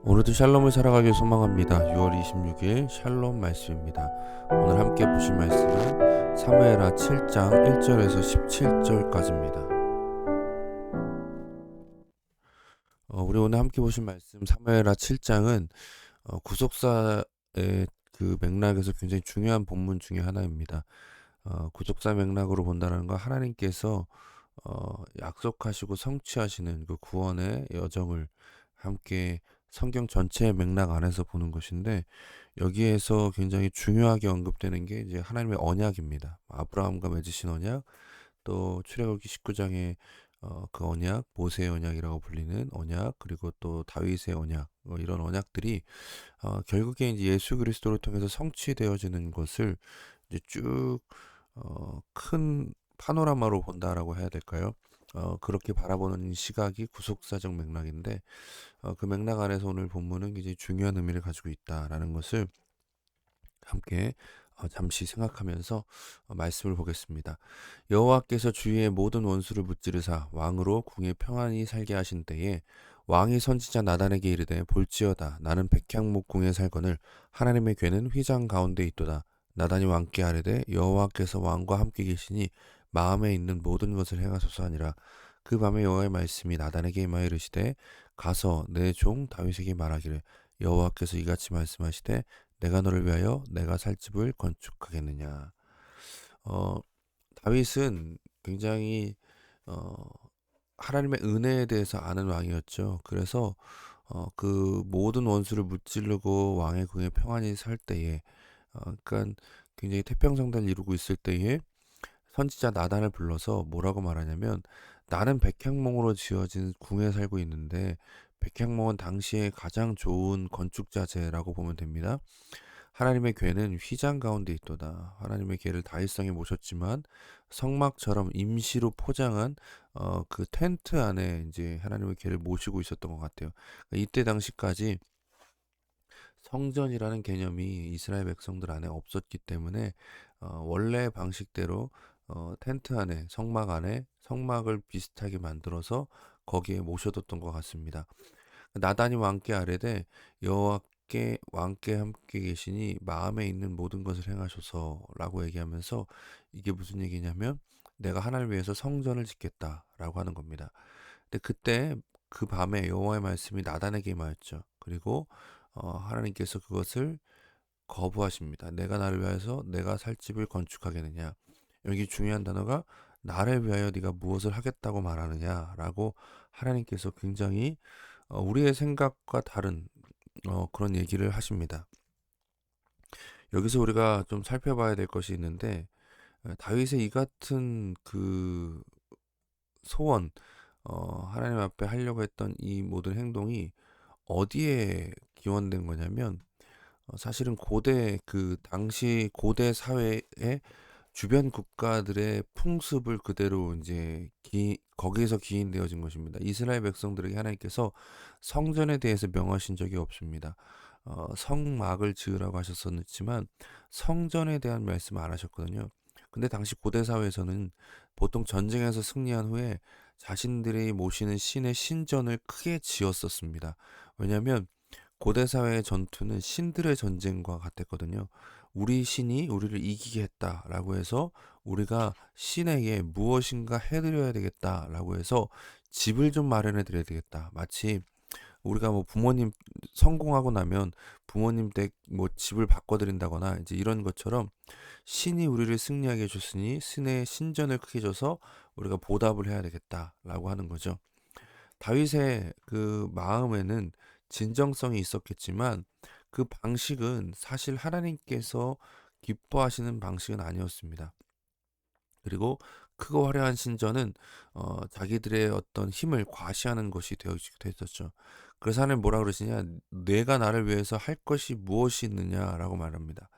오늘도 샬롬을 살아가길 소망합니다. 6월 26일 샬롬 말씀입니다. 오늘 함께 보실 말씀은 사무엘하 7장 1절에서 17절까지입니다. 우리 오늘 함께 보실 말씀 사무엘하 7장은 구속사의 그 맥락에서 굉장히 중요한 본문 중에 하나입니다. 구속사 맥락으로 본다는 건 하나님께서 약속하시고 성취하시는 그 구원의 여정을 함께 성경 전체의 맥락 안에서 보는 것인데, 여기에서 굉장히 중요하게 언급되는 게 이제 하나님의 언약입니다. 아브라함과 맺으신 언약, 또 출애굽기 19장의 그 언약, 모세의 언약이라고 불리는 언약, 그리고 또 다윗의 언약, 이런 언약들이 결국에 이제 예수 그리스도를 통해서 성취되어지는 것을 이제 쭉 큰 파노라마로 본다라고 해야 될까요? 그렇게 바라보는 시각이 구속사적 맥락인데, 그 맥락 안에서 오늘 본문은 굉장히 중요한 의미를 가지고 있다라는 것을 함께 잠시 생각하면서 말씀을 보겠습니다. 여호와께서 주위의 모든 원수를 무찌르사 왕으로 궁에 평안히 살게 하신 때에 왕이 선지자 나단에게 이르되, 볼지어다 나는 백향목 궁에 살거늘 하나님의 궤는 휘장 가운데 있도다. 나단이 왕께 아뢰되, 여호와께서 왕과 함께 계시니 마음에 있는 모든 것을 행하소서 하니라. 그 밤에 여호와의 말씀이 나단에게 임하여 이르시되, 가서 내 종 다윗에게 말하기를, 여호와께서 이같이 말씀하시되, 내가 너를 위하여 내가 살 집을 건축하겠느냐. 어, 다윗은 굉장히 어, 하나님의 은혜에 대해서 아는 왕이었죠. 그래서 그 모든 원수를 무찌르고 왕의 궁에 평안히 살 때에, 그러니까 굉장히 태평성대를 이루고 있을 때에 선지자 나단을 불러서 뭐라고 말하냐면, 나는 백향목으로 지어진 궁에 살고 있는데 백향목은 당시에 가장 좋은 건축 자재라고 보면 됩니다. 하나님의 궤는 휘장 가운데 있도다. 하나님의 궤를 다윗성에 모셨지만 성막처럼 임시로 포장한 그 텐트 안에 이제 하나님의 궤를 모시고 있었던 것 같아요. 그러니까 이때 당시까지 성전이라는 개념이 이스라엘 백성들 안에 없었기 때문에 원래 방식대로 텐트 안에, 성막 안에 성막을 비슷하게 만들어서 거기에 모셔뒀던 것 같습니다. 나단이 왕께 아뢰되, 여호와께 왕께 함께 계시니 마음에 있는 모든 것을 행하소서라고 얘기하면서, 이게 무슨 얘기냐면 내가 하나님을 위해서 성전을 짓겠다라고 하는 겁니다. 근데 그때 그 밤에 여호와의 말씀이 나단에게 임하였죠. 그리고 하나님께서 그것을 거부하십니다. 내가 나를 위하여서 내가 살 집을 건축하겠느냐. 여기 중요한 단어가 나를 위하여 네가 무엇을 하겠다고 말하느냐라고, 하나님께서 굉장히 우리의 생각과 다른 그런 얘기를 하십니다. 여기서 우리가 좀 살펴봐야 될 것이 있는데, 다윗의 이 같은 그 소원, 하나님 앞에 하려고 했던 이 모든 행동이 어디에 기원된 거냐면, 사실은 고대, 그 당시 고대 사회의 주변 국가들의 풍습을 그대로 이제 거기에서 기인되어진 것입니다. 이스라엘 백성들에게 하나님께서 성전에 대해서 명하신 적이 없습니다. 성막을 지으라고 하셨었지만 성전에 대한 말씀 안 하셨거든요. 근데 당시 고대 사회에서는 보통 전쟁에서 승리한 후에 자신들이 모시는 신의 신전을 크게 지었었습니다. 왜냐하면 고대 사회의 전투는 신들의 전쟁과 같았거든요. 우리 신이 우리를 이기게 했다라고 해서 우리가 신에게 무엇인가 해드려야 되겠다라고 해서 집을 좀 마련해 드려야 되겠다. 마치 우리가 뭐 부모님 성공하고 나면 부모님 댁 뭐 집을 바꿔드린다거나 이제 이런 것처럼, 신이 우리를 승리하게 해줬으니 신의 신전을 크게 줘서 우리가 보답을 해야 되겠다라고 하는 거죠. 다윗의 그 마음에는 진정성이 있었겠지만 그 방식은 사실 하나님께서 기뻐하시는 방식은 아니었습니다. 그리고 크고 화려한 신전은 자기들의 어떤 힘을 과시하는 것이 되었죠. 그래서 하나님 뭐라 그러시냐, 내가 나를 위해서 할 것이 무엇이 있느냐라고 말합니다.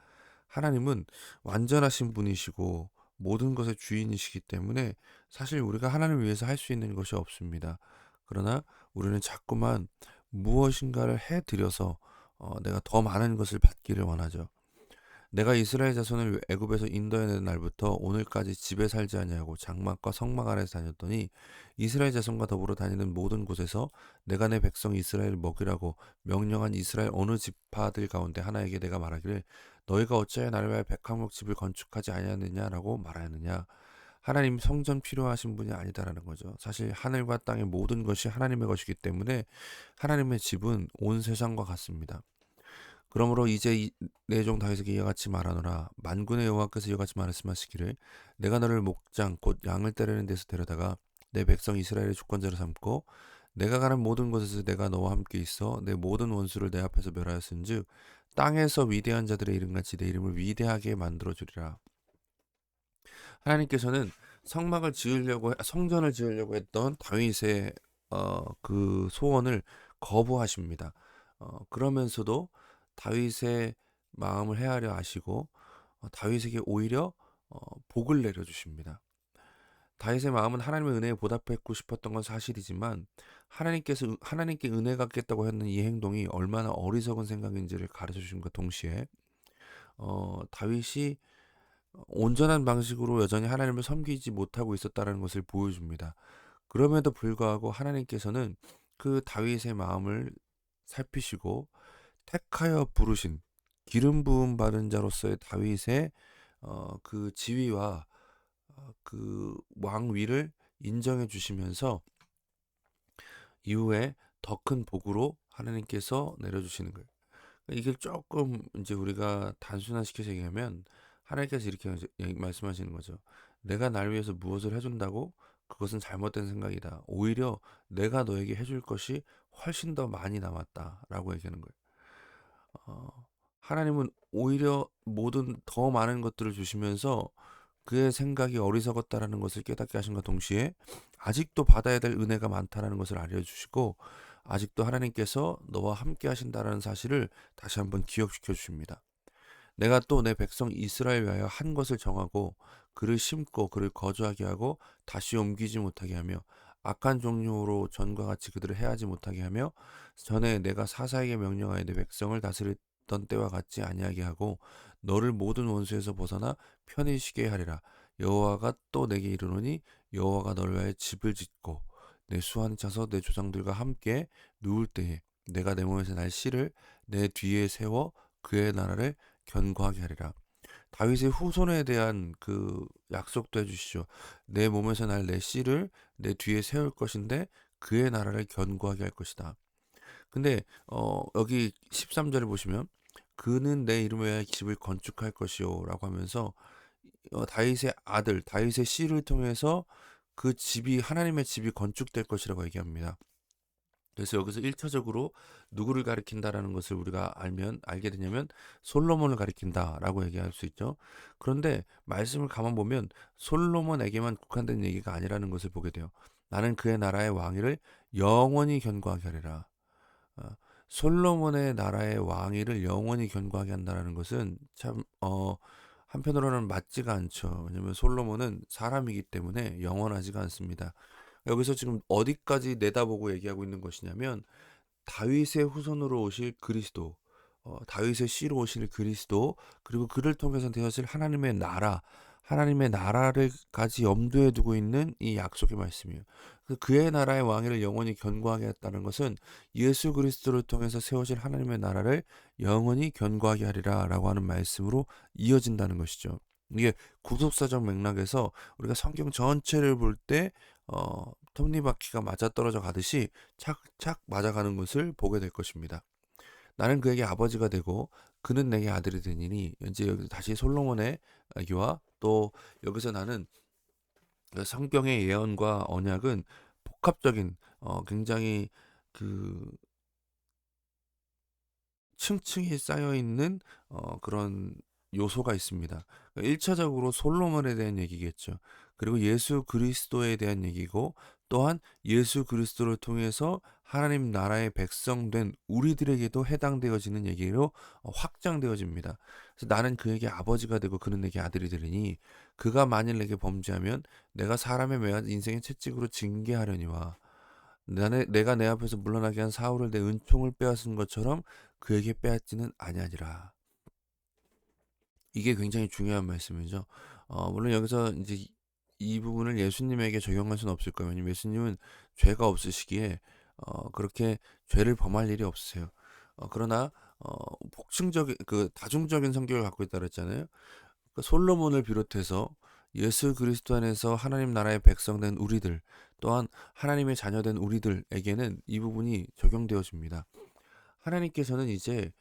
하나님은 완전하신 분이시고 모든 것의 주인이시기 때문에 사실 우리가 하나님을 위해서 할 수 있는 것이 없습니다. 그러나 우리는 자꾸만 무엇인가를 해드려서 내가 더 많은 것을 받기를 원하죠. 내가 이스라엘 자손을 애굽에서 인도해낸 날부터 오늘까지 집에 살지 아니하고 장막과 성막 안에서 다녔더니 이스라엘 자손과 더불어 다니는 모든 곳에서 내가 내 백성 이스라엘을 먹이라고 명령한 이스라엘 어느 지파들 가운데 하나에게 내가 말하기를 너희가 어찌하여 나를 위하여 백향목 집을 건축하지 아니하느냐라고 말하였느냐. 하나님 성전 필요하신 분이 아니다라는 거죠. 사실 하늘과 땅의 모든 것이 하나님의 것이기 때문에 하나님의 집은 온 세상과 같습니다. 그러므로 이제 내 종 다윗에게 이와 같이 말하노라. 만군의 여호와께서 이와 같이 말씀하시기를 내가 너를 목장 곧 양을 따르는 데서 데려다가 내 백성 이스라엘의 주권자로 삼고 내가 가는 모든 곳에서 내가 너와 함께 있어 내 모든 원수를 내 앞에서 멸하였은즉 땅에서 위대한 자들의 이름같이 내 이름을 위대하게 만들어 주리라. 하나님께서는 성전을 지으려고 했던 다윗의 그 소원을 거부하십니다. 그러면서도 다윗의 마음을 헤아려 아시고 다윗에게 오히려 복을 내려 주십니다. 다윗의 마음은 하나님의 은혜에 보답하고 싶었던 건 사실이지만 하나님께 은혜 갚겠다고 했는 이 행동이 얼마나 어리석은 생각인지를 가르쳐 주심과 동시에 다윗이 온전한 방식으로 여전히 하나님을 섬기지 못하고 있었다는 것을 보여줍니다. 그럼에도 불구하고 하나님께서는 그 다윗의 마음을 살피시고 택하여 부르신 기름 부음 받은 자로서의 다윗의 그 지위와 그 왕위를 인정해 주시면서 이후에 더 큰 복으로 하나님께서 내려주시는 거예요. 이게 조금 이제 우리가 단순화시켜서 얘기하면 하나님께서 이렇게 말씀하시는 거죠. 내가 날 위해서 무엇을 해준다고 그것은 잘못된 생각이다. 오히려 내가 너에게 해줄 것이 훨씬 더 많이 남았다라고 얘기하는 거예요. 하나님은 오히려 모든 더 많은 것들을 주시면서 그의 생각이 어리석었다라는 것을 깨닫게 하신과 동시에 아직도 받아야 될 은혜가 많다라는 것을 알려주시고 아직도 하나님께서 너와 함께 하신다라는 사실을 다시 한번 기억시켜 주십니다. 내가 또 내 백성 이스라엘 위하여 한 것을 정하고 그를 심고 그를 거주하게 하고 다시 옮기지 못하게 하며 악한 종류로 전과 같이 그들을 해하지 못하게 하며 전에 내가 사사에게 명령하여 내 백성을 다스렸던 때와 같이 아니하게 하고 너를 모든 원수에서 벗어나 편히 쉬게 하리라. 여호와가 또 내게 이르노니 여호와가 너를 위하여 집을 짓고 내 수완에 차서 내 조상들과 함께 누울 때에 내가 내 몸에서 날 씨를 내 뒤에 세워 그의 나라를 견고하게 하리라. 다윗의 후손에 대한 그 약속도 해주시죠. 내 몸에서 날 내 씨를 내 뒤에 세울 것인데 그의 나라를 견고하게 할 것이다. 근데 여기 13절을 보시면 그는 내 이름에 집을 건축할 것이요라고 하면서 다윗의 아들 다윗의 씨를 통해서 그 집이 하나님의 집이 건축될 것이라고 얘기합니다. 그래서 여기서 1차적으로 누구를 가리킨다라는 것을 우리가 알게 되냐면 솔로몬을 가리킨다라고 얘기할 수 있죠. 그런데 말씀을 가만 보면 솔로몬에게만 국한된 얘기가 아니라는 것을 보게 돼요. 나는 그의 나라의 왕위를 영원히 견고하게 하리라. 어, 솔로몬의 나라의 왕위를 영원히 견고하게 한다라는 것은 참 한편으로는 맞지가 않죠. 왜냐하면 솔로몬은 사람이기 때문에 영원하지가 않습니다. 여기서 지금 어디까지 내다보고 얘기하고 있는 것이냐면 다윗의 후손으로 오실 그리스도, 다윗의 씨로 오실 그리스도, 그리고 그를 통해서 되어질 하나님의 나라를 까지 염두에 두고 있는 이 약속의 말씀이에요. 그의 나라의 왕위를 영원히 견고하게 했다는 것은 예수 그리스도를 통해서 세워질 하나님의 나라를 영원히 견고하게 하리라라고 하는 말씀으로 이어진다는 것이죠. 이게 구속사적 맥락에서 우리가 성경 전체를 볼 때 톱니바퀴가 맞아떨어져 가듯이 착착 맞아가는 것을 보게 될 것입니다. 나는 그에게 아버지가 되고 그는 내게 아들이 되니니 이제 여기 다시 솔로몬의 얘기와 또 여기서 나는 그 성경의 예언과 언약은 복합적인 굉장히 그 층층이 쌓여 있는 그런 요소가 있습니다. 1차적으로 솔로몬에 대한 얘기겠죠. 그리고 예수 그리스도에 대한 얘기고 또한 예수 그리스도를 통해서 하나님 나라의 백성 된 우리들에게도 해당되어지는 얘기로 확장되어집니다. 그래서 나는 그에게 아버지가 되고 그는 내게 아들이 되리니 그가 만일 내게 범죄하면 내가 사람의 매한 인생의 채찍으로 징계하려니와 내가 내 앞에서 물러나게 한 사울을 내 은총을 빼앗은 것처럼 그에게 빼앗지는 아니하니라. 이게 굉장히 중요한 말씀이죠. 물론 여기서 이제 이 부분을 예수님에게 적용할 수는 없을 거예요. 왜냐면 예수님은 죄가 없으시기에 그렇게 죄를 범할 일이 없으세요. 그러나 복층적인 그 다중적인 성격을 갖고 있다 그랬잖아요. 그 솔로몬을 비롯해서 예수 그리스도 안에서 하나님 나라의 백성된 우리들, 또한 하나님의 자녀된 우리들에게는 이 부분이 적용되어집니다. 하나님께서는 이제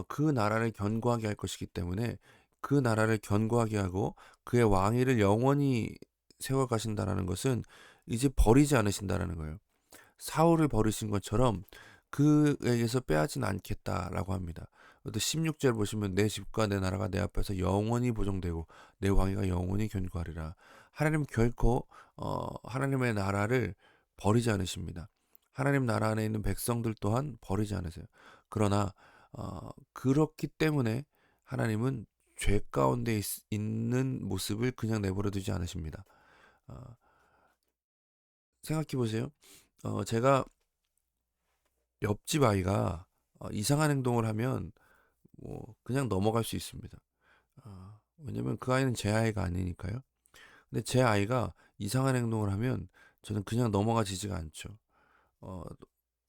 그 나라를 견고하게 할 것이기 때문에 그 나라를 견고하게 하고 그의 왕위를 영원히 세워 가신다라는 것은 이제 버리지 않으신다라는 거예요. 사울을 버리신 것처럼 그에게서 빼앗진 않겠다라고 합니다. 또 16절 보시면 내 집과 내 나라가 내 앞에서 영원히 보존되고 내 왕위가 영원히 견고하리라. 하나님 결코 하나님의 나라를 버리지 않으십니다. 하나님 나라 안에 있는 백성들 또한 버리지 않으세요. 그러나 그렇기 때문에 하나님은 죄 가운데 있는 모습을 그냥 내버려 두지 않으십니다. 어, 생각해 보세요. 제가 옆집 아이가 이상한 행동을 하면 뭐 그냥 넘어갈 수 있습니다. 왜냐면 그 아이는 제 아이가 아니니까요. 근데 제 아이가 이상한 행동을 하면 저는 그냥 넘어가지지가 않죠. 어,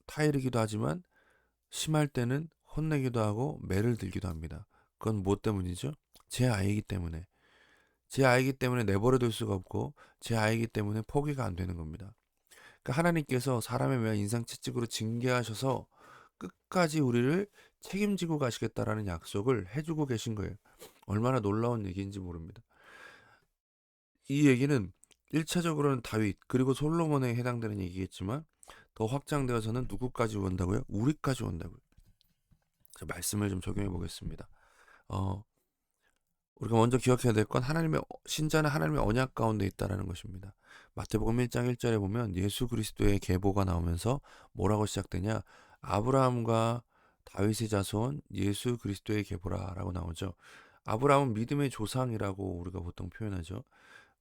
타이르기도 하지만 심할 때는 혼내기도 하고 매를 들기도 합니다. 그건 뭐 때문이죠? 제 아이기 때문에. 제 아이기 때문에 내버려 둘 수가 없고 제 아이기 때문에 포기가 안 되는 겁니다. 그러니까 하나님께서 사람에 대한 인상채찍으로 징계하셔서 끝까지 우리를 책임지고 가시겠다라는 약속을 해주고 계신 거예요. 얼마나 놀라운 얘기인지 모릅니다. 이 얘기는 1차적으로는 다윗 그리고 솔로몬에 해당되는 얘기겠지만 더 확장되어서는 누구까지 온다고요? 우리까지 온다고요. 말씀을 좀 적용해 보겠습니다. 어, 우리가 먼저 기억해야 될 건 하나님의 신자는 하나님의 언약 가운데 있다라는 것입니다. 마태복음 1장 1절에 보면 예수 그리스도의 계보가 나오면서 뭐라고 시작되냐? 아브라함과 다윗의 자손 예수 그리스도의 계보라라고 나오죠. 아브라함은 믿음의 조상이라고 우리가 보통 표현하죠.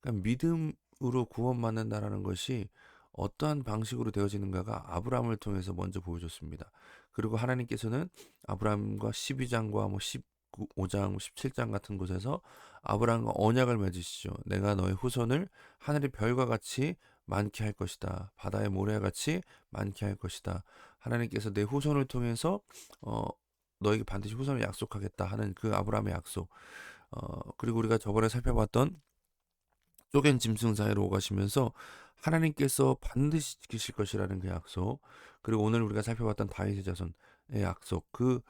그러니까 믿음으로 구원받는다라는 것이 어떠한 방식으로 되어지는가가 아브라함을 통해서 먼저 보여줬습니다. 그리고 하나님께서는 아브라함과 12장과 뭐 15장, 17장 같은 곳에서 아브라함과 언약을 맺으시죠. 내가 너의 후손을 하늘의 별과 같이 많게 할 것이다. 바다의 모래와 같이 많게 할 것이다. 하나님께서 내 후손을 통해서 어, 너에게 반드시 후손을 약속하겠다 하는 그 아브라함의 약속. 그리고 우리가 저번에 살펴봤던 쪼갠 짐승 사이로 오가시면서 하나님께서 반드시 지키실 것이라는 그 약속, 그리고 오늘 우리가 살펴봤던 다윗의 자손의 약속, 그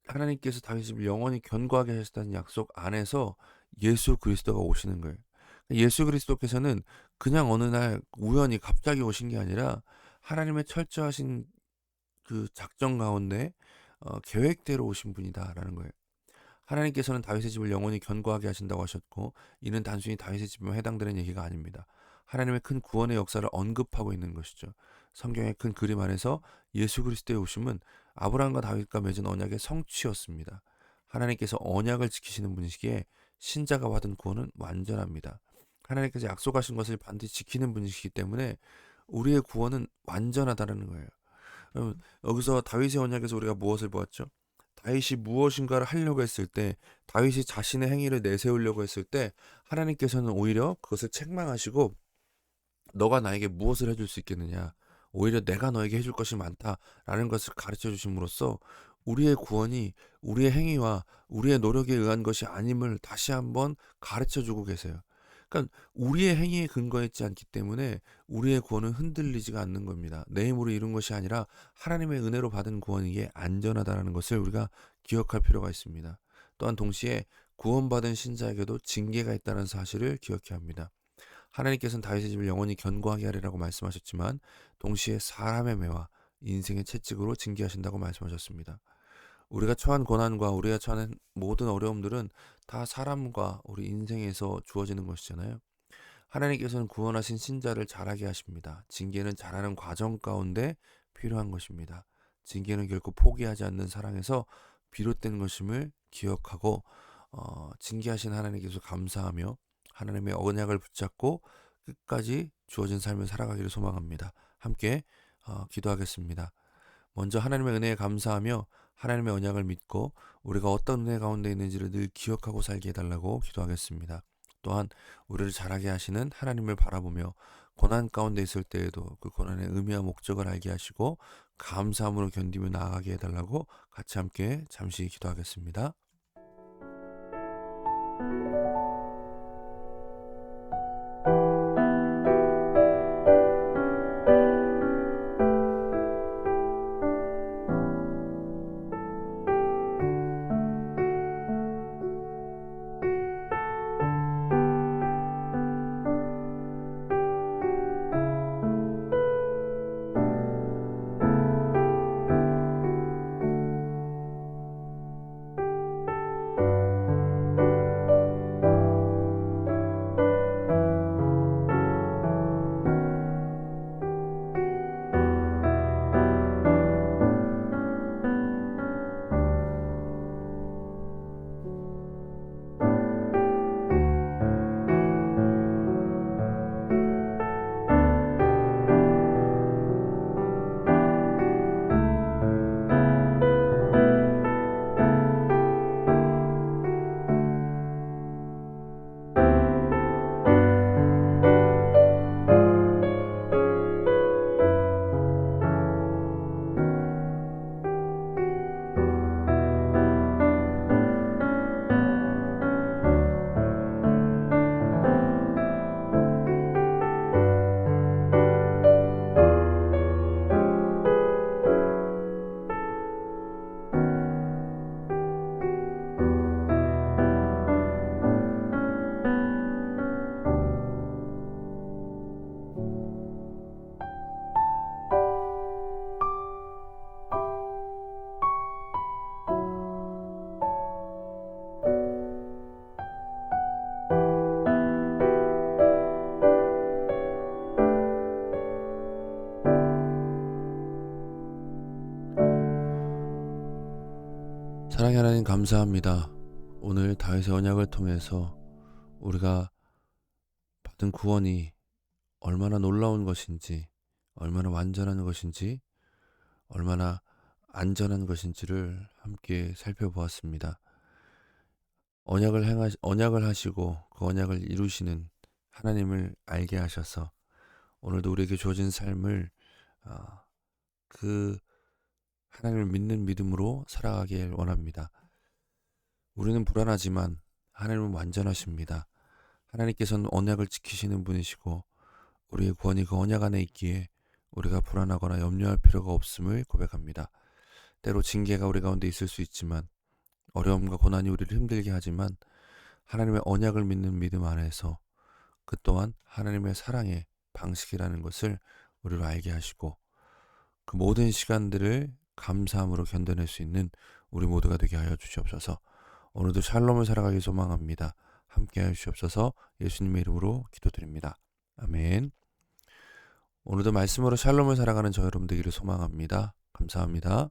하나님께서 다윗의 집을 영원히 견고하게 하셨다는 약속 안에서 예수 그리스도가 오시는 거예요. 예수 그리스도께서는 그냥 어느 날 우연히 갑자기 오신 게 아니라 하나님의 철저하신 그 작정 가운데 계획대로 오신 분이다라는 거예요. 하나님께서는 다윗의 집을 영원히 견고하게 하신다고 하셨고, 이는 단순히 다윗의 집에만 해당되는 얘기가 아닙니다. 하나님의 큰 구원의 역사를 언급하고 있는 것이죠. 성경의 큰 그림 안에서 예수 그리스도의 오심은 아브라함과 다윗과 맺은 언약의 성취였습니다. 하나님께서 언약을 지키시는 분이시기에 신자가 받은 구원은 완전합니다. 하나님께서 약속하신 것을 반드시 지키는 분이시기 때문에 우리의 구원은 완전하다는 거예요. 여기서 다윗의 언약에서 우리가 무엇을 보았죠? 다윗이 무엇인가를 하려고 했을 때, 다윗이 자신의 행위를 내세우려고 했을 때 하나님께서는 오히려 그것을 책망하시고 너가 나에게 무엇을 해줄 수 있겠느냐, 오히려 내가 너에게 해줄 것이 많다라는 것을 가르쳐 주심으로써 우리의 구원이 우리의 행위와 우리의 노력에 의한 것이 아님을 다시 한번 가르쳐 주고 계세요. 그러니까 우리의 행위에 근거했지 않기 때문에 우리의 구원은 흔들리지가 않는 겁니다. 내 힘으로 이룬 것이 아니라 하나님의 은혜로 받은 구원이기에 안전하다는 것을 우리가 기억할 필요가 있습니다. 또한 동시에 구원받은 신자에게도 징계가 있다는 사실을 기억해야 합니다. 하나님께서는 다윗의 집을 영원히 견고하게 하리라고 말씀하셨지만 동시에 사람의 매와 인생의 채찍으로 징계하신다고 말씀하셨습니다. 우리가 처한 고난과 우리가 처한 모든 어려움들은 다 사람과 우리 인생에서 주어지는 것이잖아요. 하나님께서는 구원하신 신자를 자라게 하십니다. 징계는 자라는 과정 가운데 필요한 것입니다. 징계는 결코 포기하지 않는 사랑에서 비롯된 것임을 기억하고 징계하신 하나님께서 감사하며 하나님의 언약을 붙잡고 끝까지 주어진 삶을 살아가기를 소망합니다. 함께 기도하겠습니다. 먼저 하나님의 은혜에 감사하며 하나님의 언약을 믿고 우리가 어떤 은혜 가운데 있는지를 늘 기억하고 살게 해달라고 기도하겠습니다. 또한 우리를 자라게 하시는 하나님을 바라보며 고난 가운데 있을 때에도 그 고난의 의미와 목적을 알게 하시고 감사함으로 견디며 나아가게 해달라고 같이 함께 잠시 기도하겠습니다. 사랑의 하나님 감사합니다. 오늘 다윗의 언약을 통해서 우리가 받은 구원이 얼마나 놀라운 것인지, 얼마나 완전한 것인지, 얼마나 안전한 것인지를 함께 살펴보았습니다. 언약을 하시고 그 언약을 이루시는 하나님을 알게 하셔서 오늘도 우리에게 주어진 삶을 그 하나님을 믿는 믿음으로 살아가길 원합니다. 우리는 불안하지만 하나님은 완전하십니다. 하나님께서는 언약을 지키시는 분이시고 우리의 구원이 그 언약 안에 있기에 우리가 불안하거나 염려할 필요가 없음을 고백합니다. 때로 징계가 우리 가운데 있을 수 있지만 어려움과 고난이 우리를 힘들게 하지만 하나님의 언약을 믿는 믿음 안에서 그 또한 하나님의 사랑의 방식이라는 것을 우리로 알게 하시고 그 모든 시간들을 감사함으로 견뎌낼 수 있는 우리 모두가 되게 하여 주시옵소서. 오늘도 샬롬을 살아가기 소망합니다. 함께 하여 주시옵소서. 예수님의 이름으로 기도드립니다. 아멘. 오늘도 말씀으로 샬롬을 살아가는 저 여러분 되기를 소망합니다. 감사합니다.